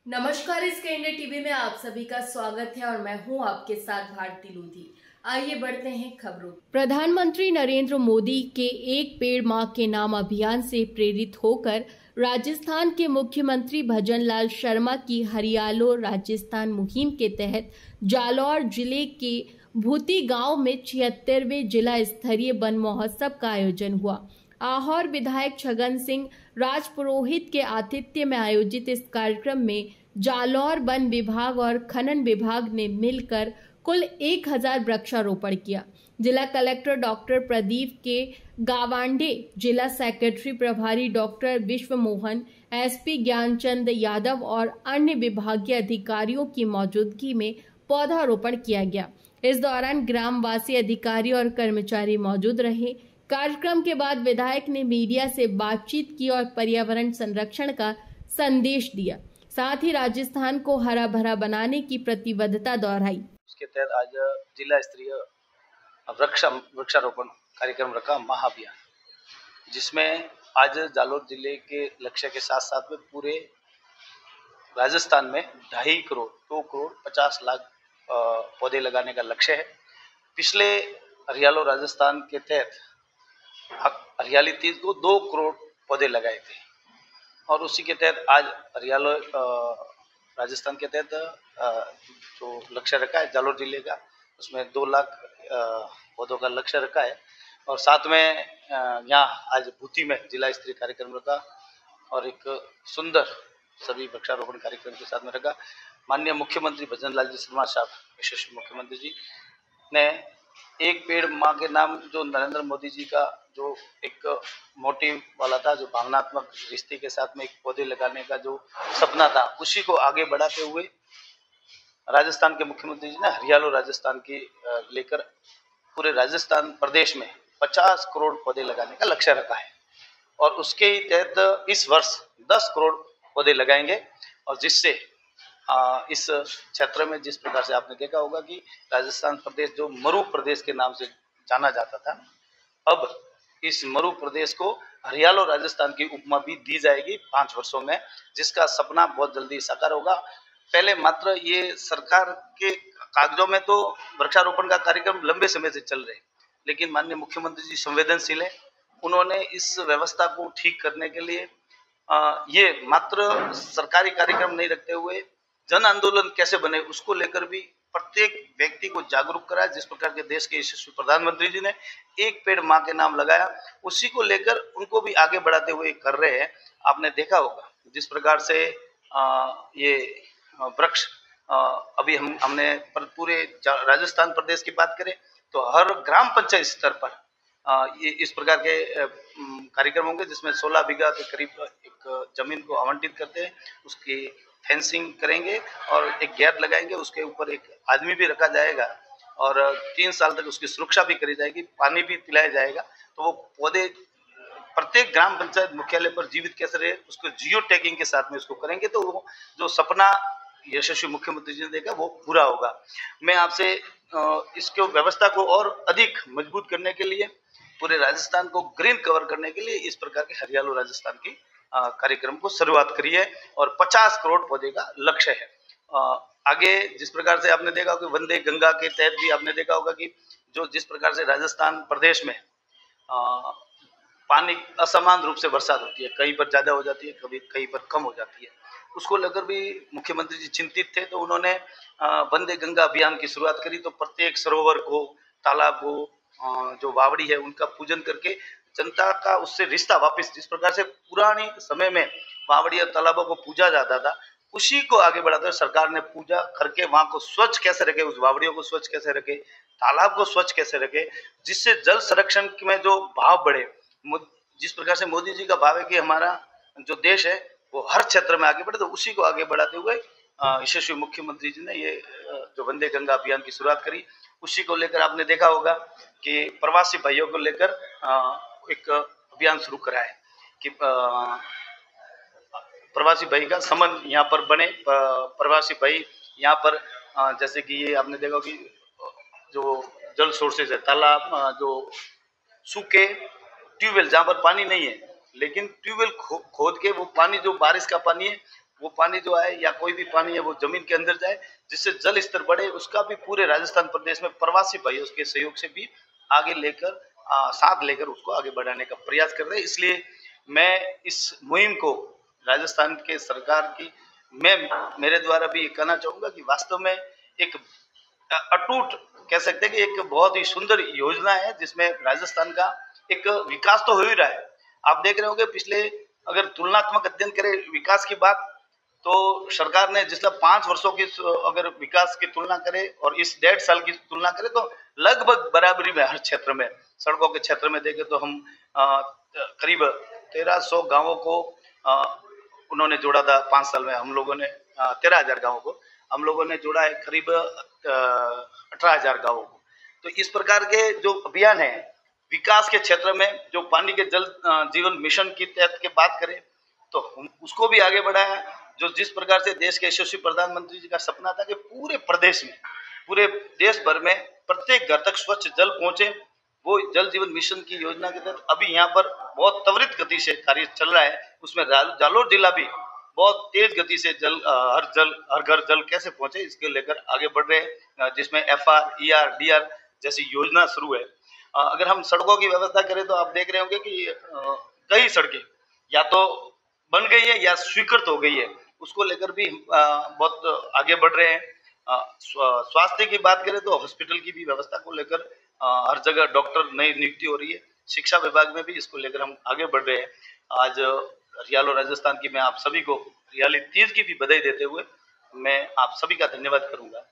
नमस्कार। इसके India TV में आप सभी का स्वागत है और मैं हूं आपके साथ भारती लूधी। आइए बढ़ते हैं खबरों। प्रधानमंत्री नरेंद्र मोदी के एक पेड़ मां के नाम अभियान से प्रेरित होकर राजस्थान के मुख्यमंत्री भजनलाल शर्मा की हरियालो राजस्थान मुहिम के तहत जालौर जिले के भूती गांव में 76वें जिला स्तरीय वन महोत्सव का आयोजन हुआ। आहोर विधायक छगन सिंह राजपुरोहित के आतिथ्य में आयोजित इस कार्यक्रम में जालौर वन विभाग और खनन विभाग ने मिलकर कुल 1000 वृक्षारोपण किया। जिला कलेक्टर डॉक्टर प्रदीप के गावांडे, जिला सेक्रेटरी प्रभारी डॉक्टर विश्व मोहन, एसपी ज्ञानचंद यादव और अन्य विभागीय अधिकारियों की मौजूदगी में पौधारोपण किया गया। इस दौरान ग्रामवासी, अधिकारी और कर्मचारी मौजूद रहे। कार्यक्रम के बाद विधायक ने मीडिया से बातचीत की और पर्यावरण संरक्षण का संदेश दिया। साथ ही राजस्थान को हरा भरा बनाने की प्रतिबद्धता दोहराई। उसके तहत आज जिला स्तरीय वृक्षारोपण कार्यक्रम रखा महाअभियान, जिसमें आज जालौर जिले के लक्ष्य के साथ साथ में पूरे राजस्थान में 2 करोड़ 50 लाख पौधे लगाने का लक्ष्य है। पिछले हरियालो राजस्थान के तहत हरियाली तीज को 2 करोड़ पौधे लगाए थे और उसी के तहत आज हरियालो राजस्थान के तहत जो लक्ष्य रखा है जालौर जिले का, उसमें 2 लाख पौधों का लक्ष्य रखा है। और साथ में यहाँ आज भूती में जिला स्तरीय कार्यक्रम रखा और एक सुंदर सभी वृक्षारोपण कार्यक्रम के साथ में रखा। माननीय मुख्यमंत्री भजनलाल जी शर्मा साहब, यशस्वी मुख्यमंत्री जी ने एक पेड़ मां के नाम, जो नरेंद्र मोदी जी का जो एक मोटिव वाला था, जो भावनात्मक रिश्ते के साथ में एक पौधे लगाने का जो सपना था, उसी को आगे बढ़ाते हुए राजस्थान के मुख्यमंत्री जी ने हरियालो राजस्थान की लेकर पूरे राजस्थान प्रदेश में 50 करोड़ पौधे लगाने का लक्ष्य रखा है और उसके ही तहत इस वर्ष 10 करोड़ पौधे लगाएंगे। और जिससे इस क्षेत्र में, जिस प्रकार से आपने देखा होगा कि राजस्थान प्रदेश जो मरु प्रदेश के नाम से जाना जाता था, अब इस मरु प्रदेश को हरियालो राजस्थान की उपमा भी दी जाएगी 5 वर्षों में, जिसका सपना बहुत जल्दी साकार होगा। पहले मात्र ये सरकार के कागजों में तो वृक्षारोपण का कार्यक्रम लंबे समय से चल रहे, लेकिन माननीय मुख्यमंत्री जी संवेदनशील है। उन्होंने इस व्यवस्था को ठीक करने के लिए ये मात्र सरकारी कार्यक्रम नहीं रखते हुए जन आंदोलन कैसे बने उसको लेकर भी प्रत्येक व्यक्ति को जागरूक कराया। जिस प्रकार के देश के यशस्वी प्रधानमंत्री जी ने एक पेड़ मां के नाम लगाया, उसी को लेकर उनको भी आगे बढ़ाते हुए कर रहे हैं। आपने देखा होगा जिस प्रकार से ये वृक्ष अभी हमने पूरे राजस्थान प्रदेश की बात करें तो हर ग्राम पंचायत स्तर पर ये इस प्रकार के कार्यक्रम होंगे, जिसमें 16 बीघा के करीब एक जमीन को आवंटित करते हैं, उसकी फेंसिंग करेंगे और एक गेट लगाएंगे, उसके ऊपर एक आदमी भी रखा जाएगा और 3 साल तक उसकी सुरक्षा भी करी जाएगी, पानी भी पिलाया जाएगा। तो वो पौधे प्रत्येक ग्राम पंचायत मुख्यालय पर जीवित कैसे रहे, उसको जियो टैगिंग के साथ में उसको करेंगे, तो वो जो सपना यशस्वी मुख्यमंत्री जी ने देखा वो पूरा होगा। मैं आपसे इसको व्यवस्था को और अधिक मजबूत करने के लिए, पूरे राजस्थान को ग्रीन कवर करने के लिए इस प्रकार के हरियालो राजस्थान की कार्यक्रम को शुरुआत करी है और 50 करोड़ पौधे का लक्ष्य है। आगे जिस प्रकार से आपने देखा होगा वंदे गंगा के तहत भी आपने देखा होगा कि जो जिस प्रकार से राजस्थान प्रदेश में पानी असमान रूप से बरसात होती है, कहीं पर ज्यादा हो जाती है, कभी कहीं पर कम हो जाती है, उसको लेकर भी मुख्यमंत्री जी चिंतित थे। तो उन्होंने वंदे गंगा अभियान की शुरुआत करी। तो प्रत्येक सरोवर को, तालाब को, जो बावड़ी है उनका पूजन करके जनता का उससे रिश्ता वापस, जिस प्रकार से पुराने समय में बावड़ी और तालाबों को पूजा जाता था, उसी को आगे बढ़ाते हुए सरकार ने पूजा करके वहां को स्वच्छ कैसे रखे, उस बावड़ियों को स्वच्छ कैसे रखे, तालाब को स्वच्छ कैसे रखे, जिससे जल संरक्षण में जो भाव बढ़े। जिस प्रकार से मोदी जी का भाव है कि हमारा जो देश है वो हर क्षेत्र में आगे बढ़े, तो उसी को आगे बढ़ाते हुए यशस्वी मुख्यमंत्री जी ने ये जो वंदे गंगा अभियान की शुरुआत करी। उसी को लेकर आपने देखा होगा कि प्रवासी भाइयों को लेकर एक अभियान शुरू करा है कि प्रवासी भाई का समन यहाँ पर बने। प्रवासी भाई यहाँ पर जैसे कि ये आपने देखा कि जो जल सोर्सेज है, तालाब, जो सूखे ट्यूबवेल जहाँ पर पानी नहीं है, लेकिन ट्यूबवेल खोद के वो पानी जो बारिश का पानी है वो पानी जो है या कोई भी पानी है वो जमीन के अंदर जाए, जिससे जल स्तर बढ़े। उसका भी पूरे राजस्थान प्रदेश में प्रवासी भाइयों के सहयोग से भी आगे लेकर साथ लेकर उसको आगे बढ़ाने का प्रयास कर रहे हैं। इसलिए मैं इस मुहिम को राजस्थान के सरकार की मैं मेरे द्वारा भी ये कहना चाहूंगा कि वास्तव में एक अटूट कह सकते हैं कि एक बहुत ही सुंदर योजना है, जिसमें राजस्थान का एक विकास तो हो ही रहा है। आप देख रहे होंगे पिछले अगर तुलनात्मक अध्ययन करें विकास की बात, तो सरकार ने जिसका 5 वर्षों की अगर विकास की तुलना करें और इस 1.5 साल की तुलना करें तो लगभग बराबरी में हर क्षेत्र में। सड़कों के क्षेत्र में देखें तो हम करीब 1300 गांवों को उन्होंने जोड़ा था 5 साल में। हम लोगों ने 13,000 गांवों को हम लोगों ने जोड़ा है, करीब 18,000 गांवों को। तो इस प्रकार के जो अभियान है विकास के क्षेत्र में, जो पानी के जल जीवन मिशन की तहत की बात करें तो उसको भी आगे बढ़ाया। जो जिस प्रकार से देश के यशस्वी प्रधानमंत्री जी का सपना था कि पूरे प्रदेश में, पूरे देश भर में प्रत्येक घर तक स्वच्छ जल पहुंचे, वो जल जीवन मिशन की योजना के तहत अभी यहाँ पर बहुत त्वरित गति से कार्य चल रहा है। उसमें जालोर जिला भी बहुत तेज गति से हर घर जल कैसे पहुंचे इसके लेकर आगे बढ़ रहे हैं, जिसमें FR, ER, DR जैसी योजना शुरू है। अगर हम सड़कों की व्यवस्था करें तो आप देख रहे होंगे कि कई सड़कें या तो बन गई है या स्वीकृत हो गई है, उसको लेकर भी बहुत आगे बढ़ रहे हैं। स्वास्थ्य की बात करें तो हॉस्पिटल की भी व्यवस्था को लेकर हर जगह डॉक्टर नई नियुक्ति हो रही है। शिक्षा विभाग में भी इसको लेकर हम आगे बढ़ रहे हैं। आज हरियालो राजस्थान की मैं आप सभी को हरियाली तीज की भी बधाई देते हुए मैं आप सभी का धन्यवाद करूंगा।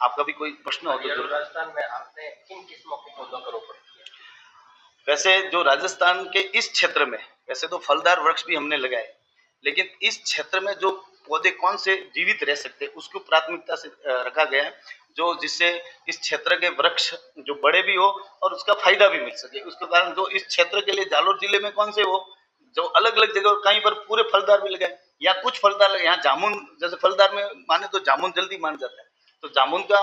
आपका भी कोई प्रश्न हो तो राजस्थान में आपने किन किस्मों के पौधों का रोपण किया? वैसे जो राजस्थान के इस क्षेत्र में वैसे तो फलदार वृक्ष भी हमने लगाए, लेकिन इस क्षेत्र में जो पौधे कौन से जीवित रह सकते उसको प्राथमिकता से रखा गया है, जो जिससे इस क्षेत्र के वृक्ष जो बड़े भी हो और उसका फायदा भी मिल सके। उसके कारण जो इस क्षेत्र के लिए जालोर जिले में कौन से हो जो अलग अलग जगह कहीं पर पूरे फलदार भी लगाए या कुछ फलदार लगे। यहाँ जामुन जैसे फलदार में माने तो जामुन जल्दी मान जाता है, तो जामुन का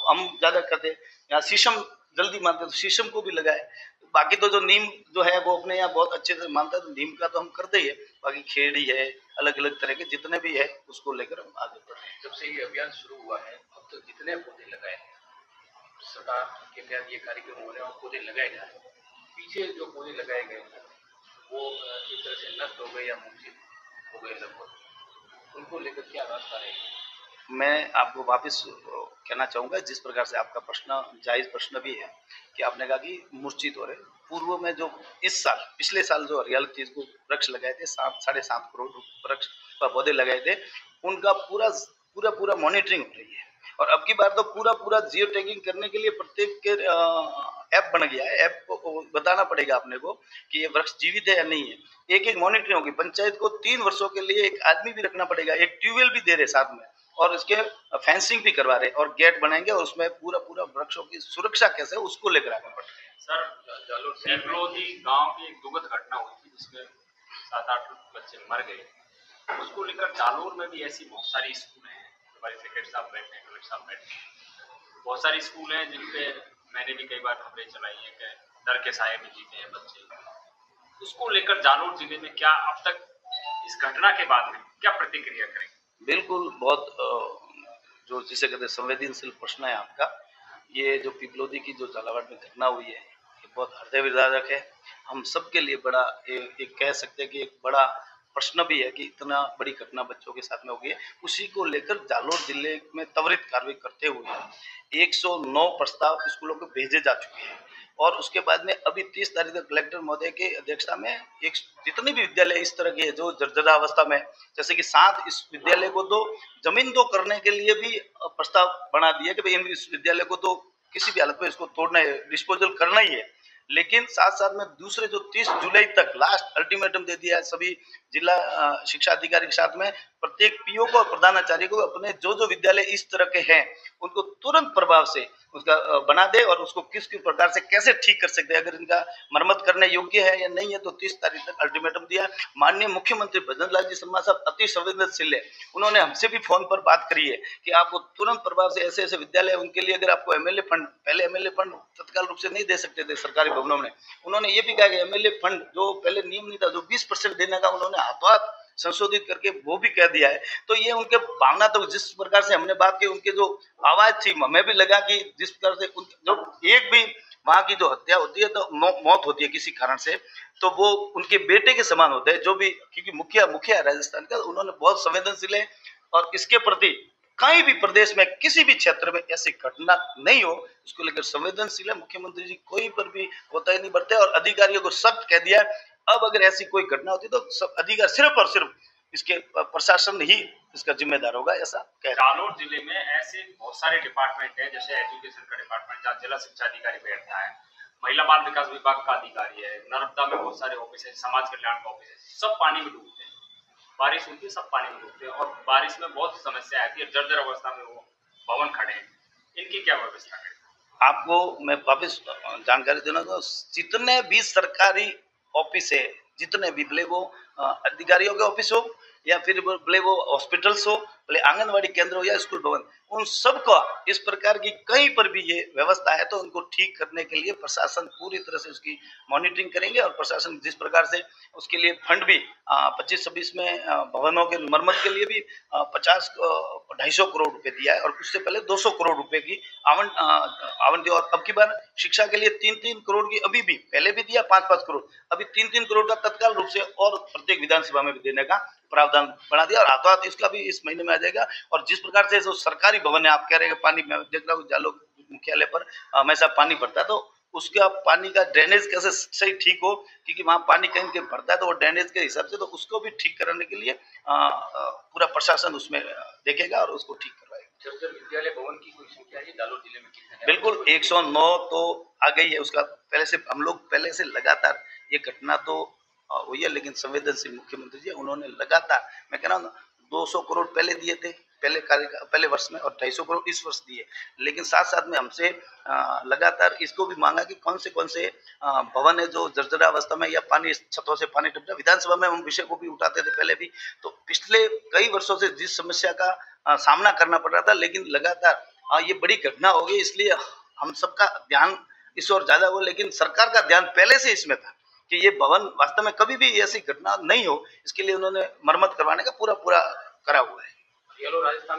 हम ज्यादा करते हैं। यहाँ शीशम जल्दी मानते हैं तो शीशम को भी लगाए। बाकी तो जो नीम जो है वो अपने यहाँ बहुत अच्छे से मानता है, तो नीम का तो हम करते ही है। बाकी खेड़ी है, अलग अलग तरह के जितने भी है उसको लेकर हम आगे बढ़ रहे हैं। जब से ये अभियान शुरू हुआ है अब तक जितने पौधे लगाए सरकार के तहत ये कार्यक्रम हो रहे हैं और पौधे लगाए जा रहे हैं, पीछे जो पौधे लगाए गए वो एक तरह से नष्ट हो गए या मूर्छित हो गए लगभग, उनको लेकर क्या रास्ता रहेगा? मैं आपको वापस कहना चाहूंगा, जिस प्रकार से आपका प्रश्न जायज प्रश्न भी है कि आपने कहा कि मूर्छित हो रहे। पूर्व में जो इस साल पिछले साल जो हरियाली तीज को वृक्ष लगाए थे 7.5 करोड़ वृक्ष पौधे लगाए थे, उनका पूरा मॉनिटरिंग हो रही है। और अब की बार तो पूरा जियो टैगिंग करने के लिए प्रत्येक के ऐप बन गया है। ऐप को बताना पड़ेगा अपने को कि ये वृक्ष जीवित है या नहीं है। एक मॉनिटरिंग होगी। पंचायत को 3 वर्षों के लिए एक आदमी भी रखना पड़ेगा, एक ट्यूबवेल भी दे रहे साथ में, और इसके फेंसिंग भी करवा रहे और गेट बनाएंगे और उसमें पूरा वृक्षों की सुरक्षा कैसे है उसको लेकर आगे बढ़ रहे हैं। सर, जालोर पिपलोदी गांव की एक दुखद घटना हुई थी जिसमें 7-8 बच्चे मर गए, उसको लेकर जालोर में भी ऐसी बहुत सारी स्कूल हैं, हमारे सेक्रेटरी साहब बैठे हैं, कलेक्टर साहब बैठे हैं, बहुत सारी स्कूल हैं जिन पे मैंने भी कई बार खबरें चलाई हैं कि डर के साए में जीते हैं बच्चे। उसको लेकर जालोर जिले में क्या अब तक इस घटना के बाद में क्या प्रतिक्रिया करेंगे? बिल्कुल, बहुत जो जिसे कहते हैं संवेदनशील प्रश्न है आपका। ये जो पिपलोदी की जो झालावाड़ में घटना हुई है ये बहुत हृदय विदारक है। हम सबके लिए बड़ा एक कह सकते हैं कि एक बड़ा प्रश्न भी है कि इतना बड़ी घटना बच्चों के साथ में हो गई है। उसी को लेकर जालोर जिले में त्वरित कार्रवाई करते हुए 109 प्रस्ताव स्कूलों को भेजे जा चुके हैं और उसके बाद में अभी 30 तारीख तक कलेक्टर महोदय के अध्यक्षता में एक जितने भी विद्यालय इस तरह के जो जर्जरा अवस्था में, जैसे कि 7 इस विद्यालय को तो जमीन दो करने के लिए भी प्रस्ताव बना दिया कि भाई इन विद्यालय को तो किसी भी हालत में इसको तोड़ना है, डिस्पोजल करना ही है। लेकिन साथ में दूसरे जो 30 जुलाई तक लास्ट अल्टीमेटम दे दिया है सभी जिला शिक्षा अधिकारी के साथ में, प्रत्येक पीओ को और प्रधानाचार्य को अपने जो विद्यालय इस तरह के हैं उनको तुरंत प्रभाव से उसका बना दे और उसको किस प्रकार से कैसे ठीक कर सकते हैं। अगर इनका मरम्मत करने योग्य है या नहीं है तो 30 तारीख तक अल्टीमेटम दिया। माननीय मुख्यमंत्री भजन लाल जी शर्मा साहब अति संवेदनशील है, उन्होंने हमसे भी फोन पर बात करी है कि आपको तुरंत प्रभाव से ऐसे विद्यालय उनके लिए अगर आपको एमएलए फंड, पहले एमएलए फंड तत्काल रूप से नहीं दे सकते थे सरकारी भवनों में, उन्होंने ये भी कहा कि एमएलए फंड जो पहले नियम नहीं था जो 20% देने का उन्होंने हाथों हाथ संशोधित करके वो भी कह दिया है। तो ये उनके भावना, तो जिस प्रकार से हमने बात की, उनके जो आवाज थी, हमें भी लगा कि जिस प्रकार से जो एक भी वहां की जो हत्या होती है तो मौत होती है किसी कारण से, तो वो उनके बेटे के समान होते हैं, जो भी, क्योंकि मुखिया है राजस्थान का, उन्होंने बहुत संवेदनशील है और इसके प्रति कहीं भी प्रदेश में किसी भी क्षेत्र में ऐसी घटना नहीं हो, उसको लेकर संवेदनशील है। मुख्यमंत्री जी कोई पर भी कोताही नहीं बरते और अधिकारियों को सख्त कह दिया है। अब अगर ऐसी कोई घटना होती तो सब अधिकार सिर्फ और सिर्फ इसके प्रशासन ही इसका जिम्मेदार होगा, ऐसा कह रहे हैं। जालोर जिले में ऐसे बहुत सारे डिपार्टमेंट हैं, जैसे एजुकेशन का डिपार्टमेंट जहाँ जिला शिक्षा अधिकारी बैठता है, महिला बाल विकास विभाग का अधिकारी है, नर्मदा में बहुत सारे ऑफिस है, समाज कल्याण का ऑफिस है, सब पानी में डूबते हैं। बारिश होती है, सब पानी में डूबते हैं और बारिश में बहुत समस्या आती है, जर्जर अवस्था में वो भवन खड़े हैं। इनकी क्या व्यवस्था करें? आपको मैं वापस जानकारी देना तो, जितने भी सरकारी ऑफिस है, जितने भी, भले वो अधिकारियों के ऑफिस हो या फिर भले वो हॉस्पिटल्स हो, भले आंगनवाड़ी केंद्र हो या स्कूल भवन, उन सबको इस प्रकार की कहीं पर भी ये व्यवस्था है तो उनको ठीक करने के लिए प्रशासन पूरी तरह से उसकी मॉनिटरिंग करेंगे। और प्रशासन जिस प्रकार से उसके लिए फंड भी 25-26 में भवनों के मरम्मत के लिए भी 250 करोड़ रुपए दिया है और उससे पहले 200 करोड़ रुपए की आवंटित, और अब की बार शिक्षा के लिए 3-3 करोड़ की, अभी भी पहले भी दिया 5-5 करोड़, अभी 3-3 करोड़ का तत्काल रूप से और प्रत्येक विधानसभा में भी देने का प्रावधान बना दिया और हाथों हाथ इसका भी इस महीने में आ जाएगा। और जिस प्रकार से जो सरकारी भवन है, आप कह रहे हैं पानी, मैं देख रहा हूँ जालोर मुख्यालय पर हमेशा पानी भरता है, तो उसका पानी का ड्रेनेज कैसे सही ठीक हो, क्योंकि वहाँ पानी कहीं के भरता है तो वो ड्रेनेज के हिसाब से, तो उसको भी ठीक कराने के लिए पूरा प्रशासन उसमें देखेगा और उसको ठीक करवाएगा। विद्यालय भवन की कोई संख्या है जालोर जिले में कितने? बिल्कुल 109 तो आ गई है। उसका पहले से हम लोग पहले से लगातार ये घटना तो हुई है, लेकिन संवेदनशील मुख्यमंत्री जी उन्होंने लगातार, मैं कह रहा हूँ 200 करोड़ पहले दिए थे पहले वर्ष में और 250 करोड़ इस वर्ष दिए, लेकिन साथ साथ में हमसे लगातार इसको भी मांगा कि कौन से भवन है जो जर्जरा अवस्था में या पानी छतों से पानी टपटा। विधानसभा में हम विषय को भी उठाते थे पहले भी, तो पिछले कई वर्षों से जिस समस्या का सामना करना पड़ रहा था, लेकिन लगातार ये बड़ी घटना हो गई, इसलिए हम सबका ध्यान इस ओर ज्यादा हुआ, लेकिन सरकार का ध्यान पहले से इसमें था कि ये भवन वास्तव में कभी भी ऐसी घटना नहीं हो, इसके लिए उन्होंने मरम्मत करवाने का पूरा करा हुआ है। राजस्थान